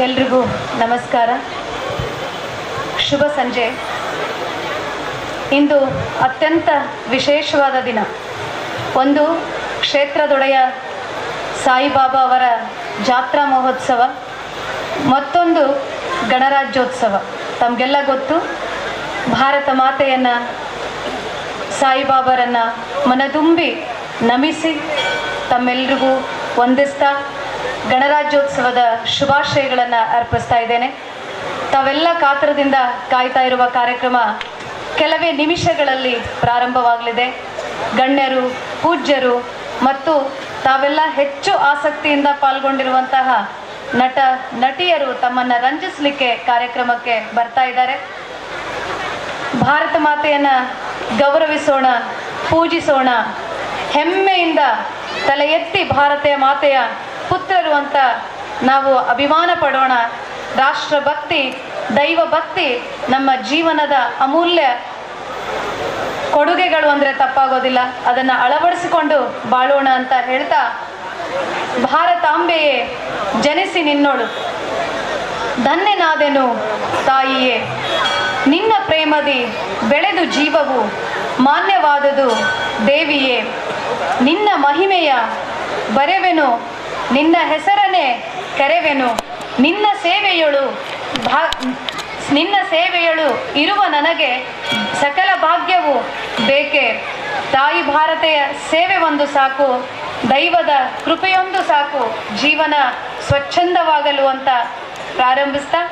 ಎಲ್ರಿಗೂ ನಮಸ್ಕಾರ, ಶುಭ ಸಂಜೆ. ಇಂದು ಅತ್ಯಂತ ವಿಶೇಷವಾದ ದಿನ. ಒಂದು ಕ್ಷೇತ್ರದೊಡೆಯ ಸಾಯಿಬಾಬಾ ಅವರ ಜಾತ್ರಾ ಮಹೋತ್ಸವ, ಮತ್ತೊಂದು ಗಣರಾಜ್ಯೋತ್ಸವ. ತಮಗೆಲ್ಲ ಗೊತ್ತು, ಭಾರತ ಮಾತೆಯನ್ನು ಸಾಯಿಬಾಬಾರನ್ನು ಮನದುಂಬಿ ನಮಿಸಿ ತಮ್ಮೆಲ್ಲರಿಗೂ ವಂದಿಸ್ತಾ ಗಣರಾಜ್ಯೋತ್ಸವದ ಶುಭಾಶಯಗಳನ್ನು ಅರ್ಪಿಸ್ತಾ ಇದ್ದೇನೆ. ತಾವೆಲ್ಲ ಕಾತರದಿಂದ ಕಾಯ್ತಾ ಇರುವ ಕಾರ್ಯಕ್ರಮ ಕೆಲವೇ ನಿಮಿಷಗಳಲ್ಲಿ ಪ್ರಾರಂಭವಾಗಲಿದೆ. ಗಣ್ಯರು, ಪೂಜ್ಯರು ಮತ್ತು ತಾವೆಲ್ಲ ಹೆಚ್ಚು ಆಸಕ್ತಿಯಿಂದ ಪಾಲ್ಗೊಂಡಿರುವಂತಹ ನಟ ನಟಿಯರು ತಮ್ಮನ್ನು ರಂಜಿಸಲಿಕ್ಕೆ ಕಾರ್ಯಕ್ರಮಕ್ಕೆ ಬರ್ತಾ ಇದ್ದಾರೆ. ಭಾರತ ಮಾತೆಯನ್ನು ಗೌರವಿಸೋಣ, ಪೂಜಿಸೋಣ, ಹೆಮ್ಮೆಯಿಂದ ತಲೆ ಎತ್ತಿ ಭಾರತೀಯ ಮಾತೆಯ ಪುತ್ರರು ಅಂತ ನಾವು ಅಭಿಮಾನ ಪಡೋಣ. ರಾಷ್ಟ್ರಭಕ್ತಿ, ದೈವ ಭಕ್ತಿ ನಮ್ಮ ಜೀವನದ ಅಮೂಲ್ಯ ಕೊಡುಗೆಗಳು ಅಂದರೆ ತಪ್ಪಾಗೋದಿಲ್ಲ. ಅದನ್ನು ಅಳವಡಿಸಿಕೊಂಡು ಬಾಳೋಣ ಅಂತ ಹೇಳ್ತಾ, ಭಾರತಾಂಬೆಯೇ ಜನಿಸಿ ನಿನ್ನೋಳು, ಧನ್ಯನಾದೆನು ತಾಯಿಯೇ, ನಿನ್ನ ಪ್ರೇಮದಿ ಬೆಳೆದು ಜೀವವು ಮಾನ್ಯವಾದುದು ದೇವಿಯೇ, ನಿನ್ನ ಮಹಿಮೆಯ ಬರೆವೆನು, ನಿನ್ನ ಹೆಸರನ್ನೇ ಕರೆವೆನು, ನಿನ್ನ ಸೇವೆಯಳು ಇರುವ ನನಗೆ ಸಕಲ ಭಾಗ್ಯವು ಬೇಕೆ. ತಾಯಿ ಭಾರತೀಯ ಸೇವೆ ಒಂದು ಸಾಕು, ದೈವದ ಕೃಪೆಯೊಂದು ಸಾಕು, ಜೀವನ ಸ್ವಚ್ಛಂದವಾಗಲು ಅಂತ ಪ್ರಾರಂಭಿಸ್ತಾ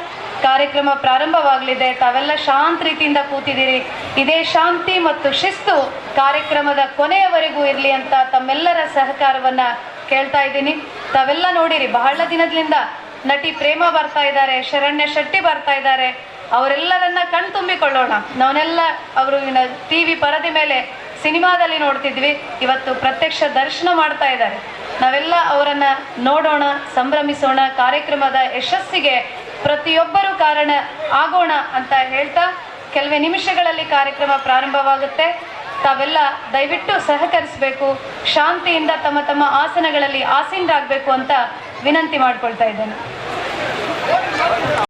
ಕಾರ್ಯಕ್ರಮ ಪ್ರಾರಂಭವಾಗಲಿದೆ. ತಾವೆಲ್ಲ ಶಾಂತ ರೀತಿಯಿಂದ ಕೂತಿದ್ದೀರಿ. ಇದೇ ಶಾಂತಿ ಮತ್ತು ಶಿಸ್ತು ಕಾರ್ಯಕ್ರಮದ ಕೊನೆಯವರೆಗೂ ಇರಲಿ ಅಂತ ತಮ್ಮೆಲ್ಲರ ಸಹಕಾರವನ್ನು ಕೇಳ್ತಾ ಇದ್ದೀನಿ. ತಾವೆಲ್ಲ ನೋಡಿರಿ, ಬಹಳ ದಿನದಿಂದ ನಟಿ ಪ್ರೇಮ ಬರ್ತಾ ಇದ್ದಾರೆ, ಶರಣ್ಯ ಶೆಟ್ಟಿ ಬರ್ತಾ ಇದ್ದಾರೆ. ಅವರೆಲ್ಲರನ್ನ ಕಣ್ತುಂಬಿಕೊಳ್ಳೋಣ. ನಾವೆಲ್ಲ ಅವರು TV ಪರದೆ ಮೇಲೆ ಸಿನಿಮಾದಲ್ಲಿ ನೋಡ್ತಿದ್ವಿ, ಇವತ್ತು ಪ್ರತ್ಯಕ್ಷ ದರ್ಶನ ಮಾಡ್ತಾ ಇದ್ದಾರೆ. ನಾವೆಲ್ಲ ಅವರನ್ನು ನೋಡೋಣ, ಸಂಭ್ರಮಿಸೋಣ. ಕಾರ್ಯಕ್ರಮದ ಯಶಸ್ಸಿಗೆ ಪ್ರತಿಯೊಬ್ಬರೂ ಕಾರಣ ಆಗೋಣ ಅಂತ ಹೇಳ್ತಾ, ಕೆಲವೇ ನಿಮಿಷಗಳಲ್ಲಿ ಕಾರ್ಯಕ್ರಮ ಪ್ರಾರಂಭವಾಗುತ್ತೆ. ತಾವೆಲ್ಲ ದಯವಿಟ್ಟು ಸಹಕರಿಸಬೇಕು, ಶಾಂತಿಯಿಂದ ತಮ್ಮ ತಮ್ಮ ಆಸನಗಳಲ್ಲಿ ಆಸೀನರಾಗಬೇಕು ಅಂತ ವಿನಂತಿ ಮಾಡ್ಕೊಳ್ತಾ ಇದ್ದೇನೆ.